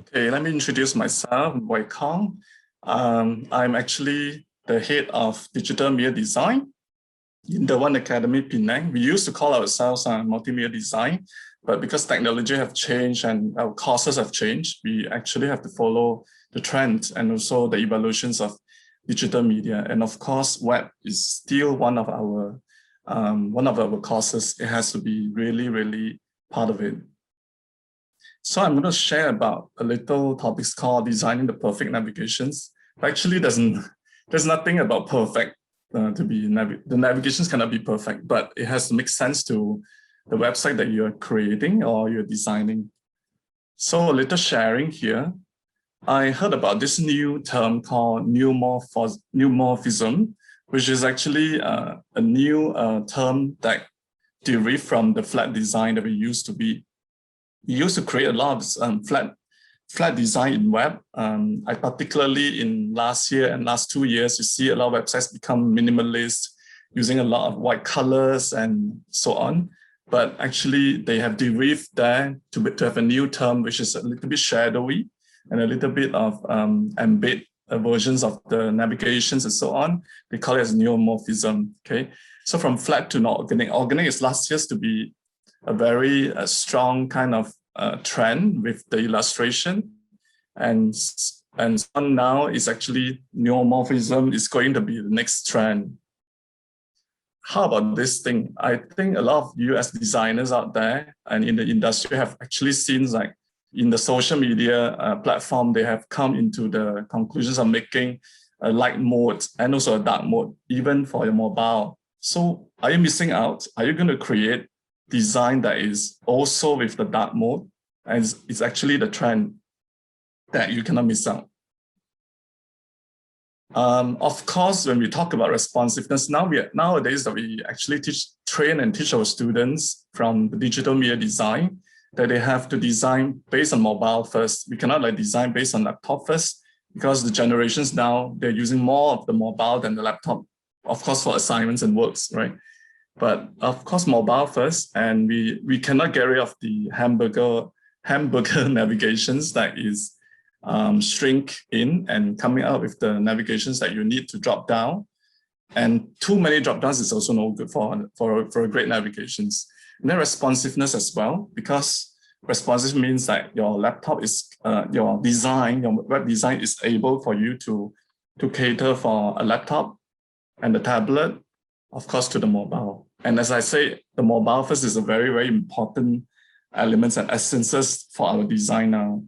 Okay, let me introduce myself, Wei Kong. I'm actually the head of digital media design in the One Academy Penang. We used to call ourselves multimedia design, but because technology have changed and our courses have changed, we actually have to follow the trend and also the evolutions of digital media. And of course, web is still one of our courses. It has to be really part of it. So I'm going to share about a little topics called designing the perfect navigations. Actually, there's nothing about perfect the navigations cannot be perfect, but it has to make sense to the website that you're creating or you're designing. So a little sharing here. I heard about this new term called Neumorphism, which is actually a new term that derived from the flat design that we used to be. We used to create a lot of flat design in web. I particularly in last year and last 2 years, you see a lot of websites become minimalist, using a lot of white colors and so on. But actually, they have derived there to have a new term, which is a little bit shadowy and a little bit of embed versions of the navigations and so on. They call it as neumorphism. Okay, so from flat to not organic. Organic is last year's to be a very strong kind of trend with the illustration, and now is actually neumorphism is going to be the next trend. How about this thing? I think a lot of you as designers out there and in the industry have actually seen, like in the social media platform, they have come into the conclusions of making a light mode and also a dark mode, even for your mobile. So are you missing out? Are you going to create design that is also with the dark mode, and it's actually the trend that you cannot miss out. Of course, when we talk about responsiveness, nowadays we actually train and teach our students from the digital media design that they have to design based on mobile first. We cannot like design based on laptop first, because the generations now, they're using more of the mobile than the laptop, of course, for assignments and works, right? But of course, mobile first, and we cannot get rid of the hamburger navigations that is shrink in and coming out with the navigations that you need to drop down. And too many drop downs is also no good for great navigations. And then responsiveness as well, because responsive means that your laptop is your web design is able for you to cater for a laptop and a tablet, of course, to the mobile. And as I say, the mobile first is a very important elements and essences for our design now.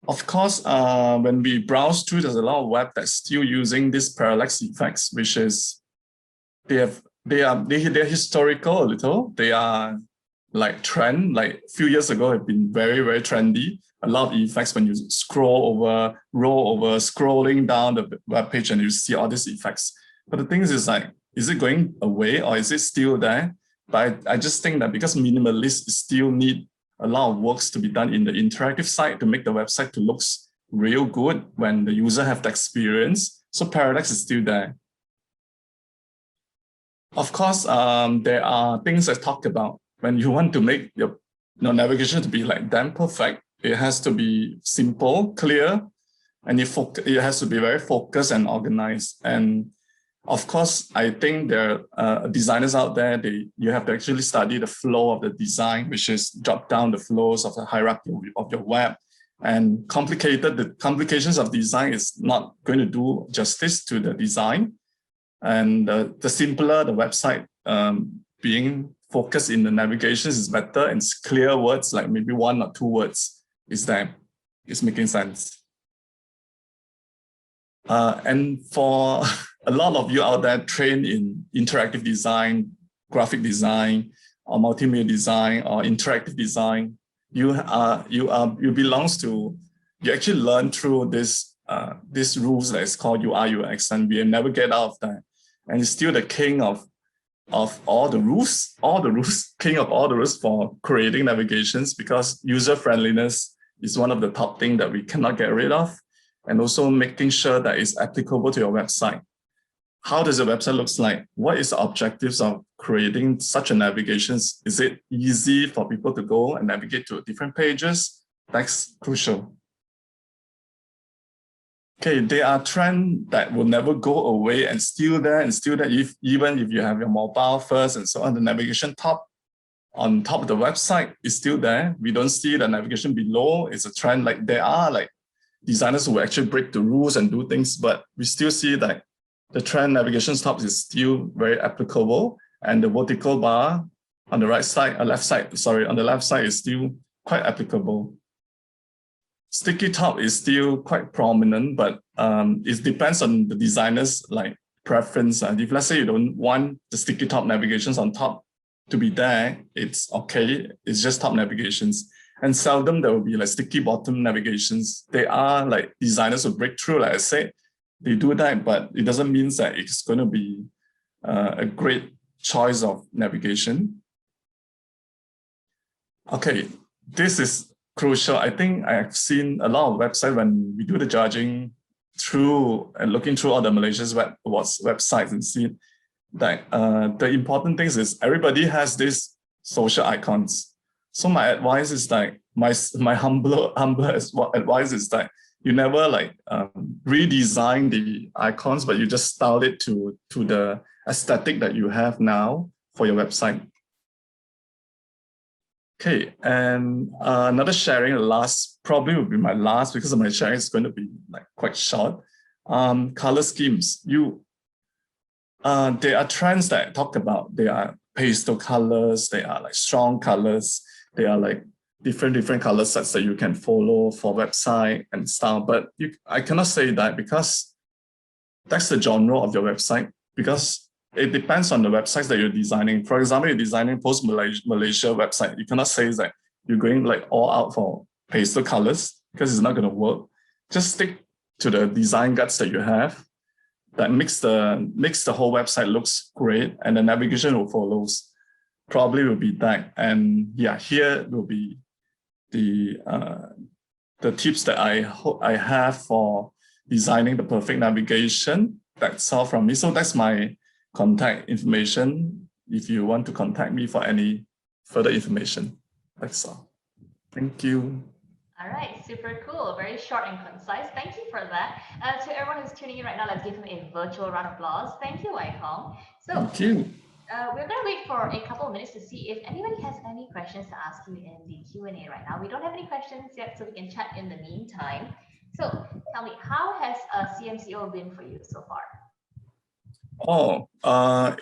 Of course, when we browse through, there's a lot of web that's still using this parallax effects, which is they're historical a little. They are like trend, like a few years ago have been very trendy. A lot of effects when you roll over, scrolling down the web page and you see all these effects. But the thing is like, is it going away or is it still there? But I just think that because minimalists still need a lot of works to be done in the interactive side to make the website to look real good when the user have the experience. So parallax is still there. Of course, there are things I talk about when you want to make your navigation to be like damn perfect. It has to be simple, clear, and it has to be very focused and organized. And of course, I think there are designers out there, you have to actually study the flow of the design, which is drop down the flows of the hierarchy of your web. And the complications of design is not going to do justice to the design. And the simpler the website being focused in the navigations is better, and clear words, like maybe 1 or 2 words, is there. It's making sense. And for a lot of you out there trained in interactive design, graphic design, or multimedia design, or interactive design, you actually learn through this rules that is called UI UX, and we never get out of that. And it's still the king of all the rules, king of all the rules for creating navigations, because user friendliness is one of the top things that we cannot get rid of, and also making sure that it's applicable to your website. how does the website looks like? What is the objectives of creating such a navigation? Is it easy for people to go and navigate to different pages? That's crucial. Okay, there are trends that will never go away and still there and still there. Even if you have your mobile first and so on, the navigation on top of the website is still there. We don't see the navigation below. It's a trend. Like there are like designers who actually break the rules and do things, but we still see that the trend navigation top is still very applicable, and the vertical bar on the right side, on the left side is still quite applicable. Sticky top is still quite prominent, but it depends on the designer's like preference. If let's say you don't want the sticky top navigations on top to be there, it's okay. It's just top navigations. And seldom there will be like sticky bottom navigations. They are like designers who break through, like I said, they do that, but it doesn't mean that it's going to be a great choice of navigation. Okay, this is crucial. I think I've seen a lot of websites when we do the judging through and looking through all the Malaysia's websites and see that the important things is everybody has these social icons. So my advice is that my humble advice is that you never like redesign the icons, but you just style it to the aesthetic that you have now for your website. Okay, and another sharing, probably will be my last because my sharing is going to be like quite short. Color schemes. There are trends that I talk about. They are pastel colors. They are like strong colors. They are like different color sets that you can follow for website and style. But I cannot say that because that's the genre of your website, because it depends on the websites that you're designing. For example, you're designing post-Malaysia website. You cannot say that you're going like all out for pastel colors because it's not going to work. Just stick to the design guts that you have that makes the whole website looks great, and the navigation will follows. Probably will be that. And yeah, here will be the tips that I have for designing the perfect navigation. That's all from me. So that's my contact information if you want to contact me for any further information. That's all. Thank you. All right, super cool. Very short and concise. Thank you for that. To everyone who's tuning in right now, let's give him a virtual round of applause. Thank you, Wai Kong. So, thank you. We're going to wait for a couple of minutes to see if anybody has any questions to ask you in the Q&A right now. We don't have any questions yet, so we can chat in the meantime. So tell me, how has CMCO been for you so far? Oh,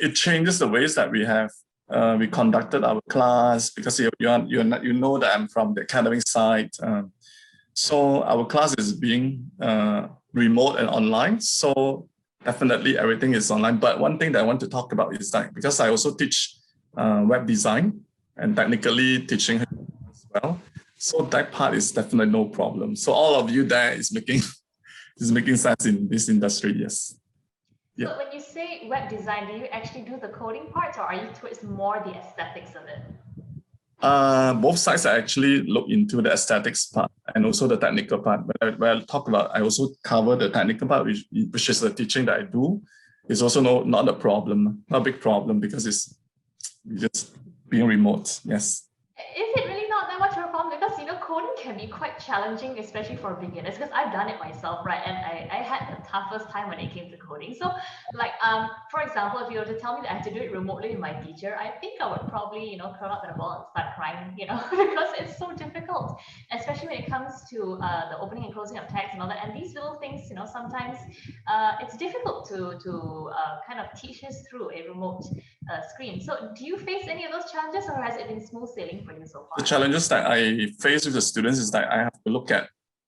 it changes the ways that we conducted our class, because you know that I'm from the academic side. So our class is being remote and online. So definitely everything is online. But one thing that I want to talk about is that because I also teach web design and technically teaching as well. So that part is definitely no problem. So all of you there is making sense in this industry, yes. Yeah. So when you say web design, do you actually do the coding parts, or are you towards more the aesthetics of it? Both sides I actually look into the aesthetics part and also the technical part. But when I talk about, I also cover the technical part, which is the teaching that I do. It's also not a problem, not a big problem, because it's just being remote. Yes. Is it really not that much of a problem? Because coding can be quite challenging, especially for beginners, because I've done it myself, right? And I had the toughest time when it came to coding. So like, for example, if you were to tell me that I have to do it remotely with my teacher, I think I would probably, curl up in a ball and start crying, because it's so difficult, especially when it comes to the opening and closing of tags and all that. And these little things, sometimes it's difficult to kind of teach us through a remote screen. So do you face any of those challenges, or has it been smooth sailing for you so far? The challenges that I face with the students is that I have to look at,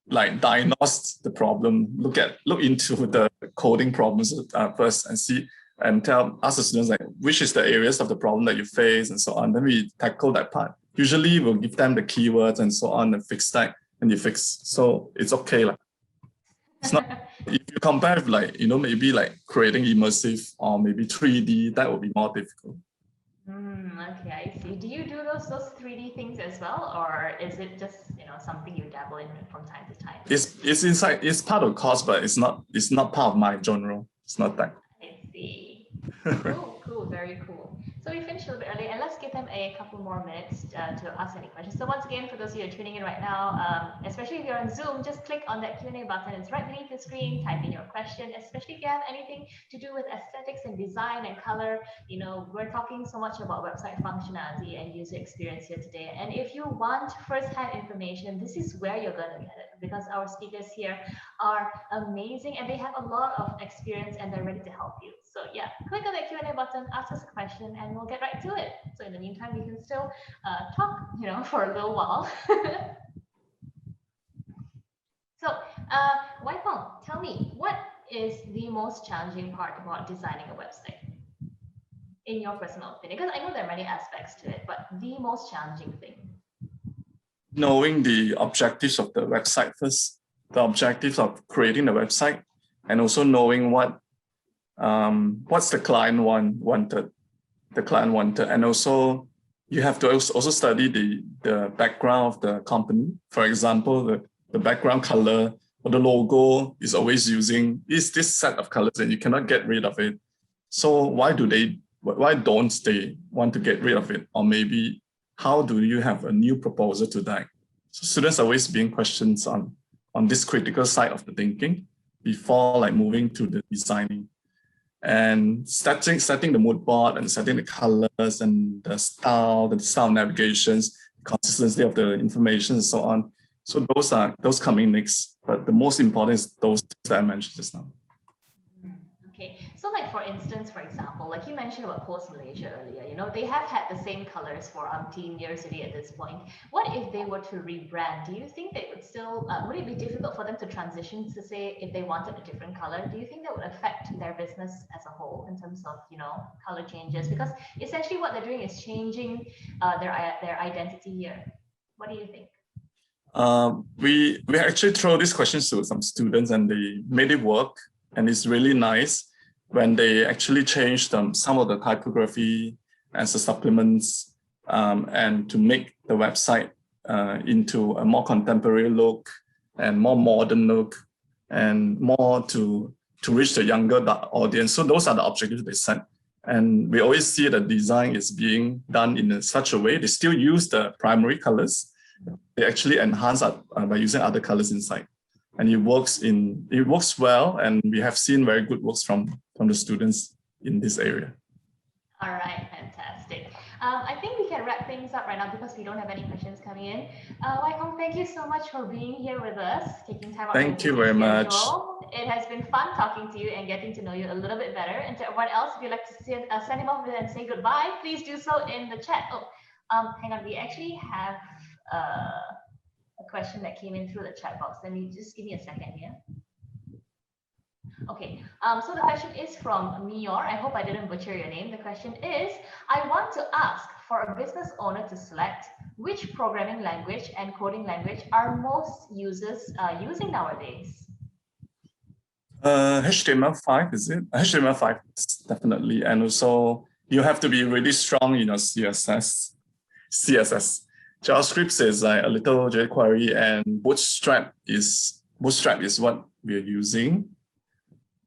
like, diagnose the problem, look into the coding problems first, and see and ask the students like which is the areas of the problem that you face and so on. Then we tackle that part. Usually we'll give them the keywords and so on and fix that, and you fix. So it's okay. Like, it's not, if you compare with like, maybe like creating immersive or maybe 3D, that would be more difficult. Okay, I see. Do you do those 3D things as well, or is it just something you dabble in from time to time? It's inside. It's part of the course, but it's not part of my genre. It's not that. I see. Cool, very cool. So we finished a little bit early, and let's give them a couple more minutes to ask any questions. So once again, for those of you who are tuning in right now, especially if you're on Zoom, just click on that Q&A button. It's right beneath the screen. Type in your question, especially if you have anything to do with aesthetics and design and color. You know, we're talking so much about website functionality and user experience here today. And if you want first-hand information, this is where you're going to get it, because our speakers here are amazing and they have a lot of experience and they're ready to help you. So yeah, click on that Q&A button, ask us a question, and we'll get right to it. So in the meantime, we can still talk, you know, for a little while. So, Wai Peng, tell me, what is the most challenging part about designing a website, in your personal opinion? Because I know there are many aspects to it, but the most challenging thing. Knowing the objectives of the website first, the objectives of creating the website, and also knowing what's the client wanted, and also you have to also study the background of the company. For example, the background color or the logo is always using this set of colors, and you cannot get rid of it. So why don't they want to get rid of it? Or maybe how do you have a new proposal to that? So students are always being questions on this critical side of the thinking before like moving to the designing. And setting the mood board and setting the colors and the style navigations, consistency of the information and so on. So those coming next, but the most important is those that I mentioned just now. Okay, so like for instance, for example, like you mentioned about Post Malaysia earlier, you know, they have had the same colors for umpteen years already at this point. What if they were to rebrand? Do you think they would still, would it be difficult for them to transition to say if they wanted a different color? Do you think that would affect their business as a whole in terms of, you know, color changes? Because essentially what they're doing is changing their identity here. What do you think? We actually throw these questions to some students and they made it work. And it's really nice when they actually changed some of the typography as the supplements and to make the website into a more contemporary look and more modern look and more to reach the younger audience. So those are the objectives they set. And we always see that design is being done in such a way. They still use the primary colors. They actually enhance by using other colors inside. And it works well, and we have seen very good works from the students in this area. All right, fantastic. I think we can wrap things up right now because we don't have any questions coming in. Wai Peng, thank you so much for being here with us, taking time out. Thank you very much. It has been fun talking to you and getting to know you a little bit better. And to everyone else, if you'd like to send him off and say goodbye, please do so in the chat. Hang on, we actually have a question that came in through the chat box. Let me just give me a second here. Okay, so the question is from Mior. I hope I didn't butcher your name. The question is, I want to ask for a business owner to select which programming language and coding language are most users using nowadays? HTML5, is it? HTML5, definitely. And also you have to be really strong in your CSS. JavaScript is like a little jQuery, and Bootstrap is what we're using.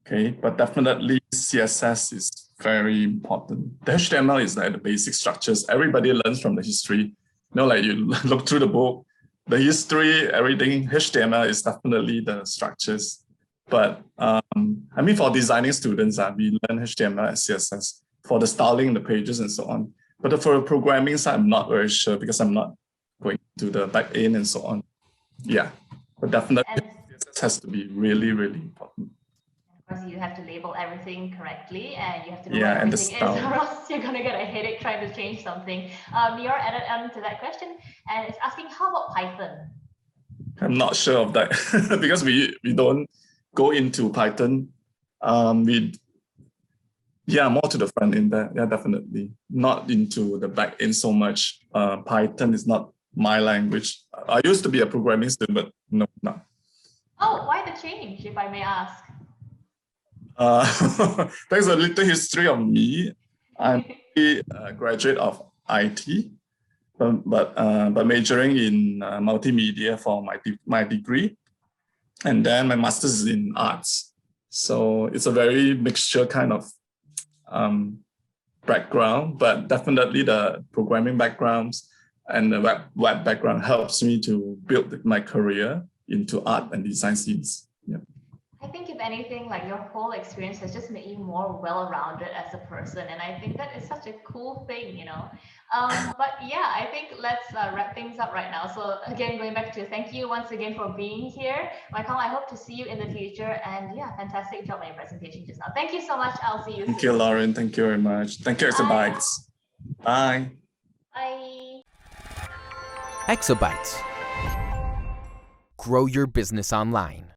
Okay, but definitely CSS is very important. The HTML is like the basic structures. Everybody learns from the history. You know, like you look through the book, the history, everything. HTML is definitely the structures. But I mean, for designing students, we learn HTML and CSS for the styling, the pages, and so on. But for the programming side, I'm not very sure because I'm not going to the back end and so on. Yeah, but definitely CSS has to be really, really important. Of course, you have to label everything correctly and you have to know what everything is, or else you're going to get a headache trying to change something. Mior added on to that question and it's asking, how about Python? I'm not sure of that because we don't go into Python. More to the front end there. Yeah, definitely. Not into the back end so much. Python is not my language. I used to be a programming student, but no. Oh, why the change, if I may ask? There's a little history of me. I'm a graduate of IT, but majoring in multimedia for my degree, and then my master's is in arts. So it's a very mixture kind of background, but definitely the programming backgrounds and the web background helps me to build my career into art and design scenes. Yeah. I think if anything, like your whole experience has just made you more well-rounded as a person, and I think that is such a cool thing, you know. But yeah, I think let's wrap things up right now. So again, going back to thank you once again for being here, Michael. I hope to see you in the future, and yeah, fantastic job on your presentation just now. Thank you so much. I'll see you soon. Thank you, Lauren. Thank you very much. Thank you, Exabytes. Bye. Bye. Exabytes. Grow your business online.